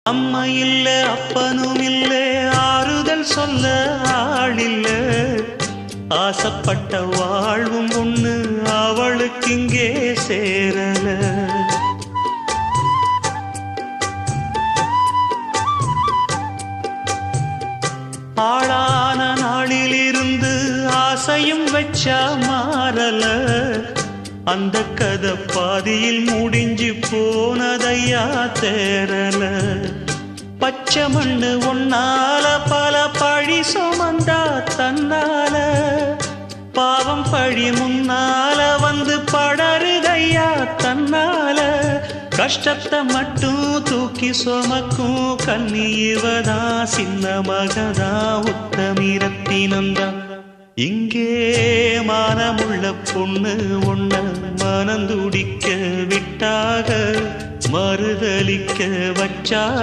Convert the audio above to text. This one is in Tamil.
அம்மா இல்ல அப்பனும் இல்ல ஆறுதல் சொல்ல ஆளில்ல ஆசைப்பட்ட வாழ்வும் ஒண்ணு அவளுக்கு இங்கே சேரல ஆளான நாளிலிருந்து ஆசையும் வச்சா மாறல அந்த கதை பாதியில் முடிஞ்சு போனதையா தேரல பச்சை மண்ணு ஒன்னால பல பழி சுமந்தா தன்னால பாவம் பழி முன்னால வந்து படருதையா தன்னால கஷ்டத்தை மட்டும் தூக்கி சுமக்கும் கண்ணி இவதா சின்ன மகதா உத்தமிரத்தினந்தா இங்கே மானமுள்ள பொண்ணு ஒண்ண மனந்துடிக்க விட்டாக மறுதலிக்க வச்சாக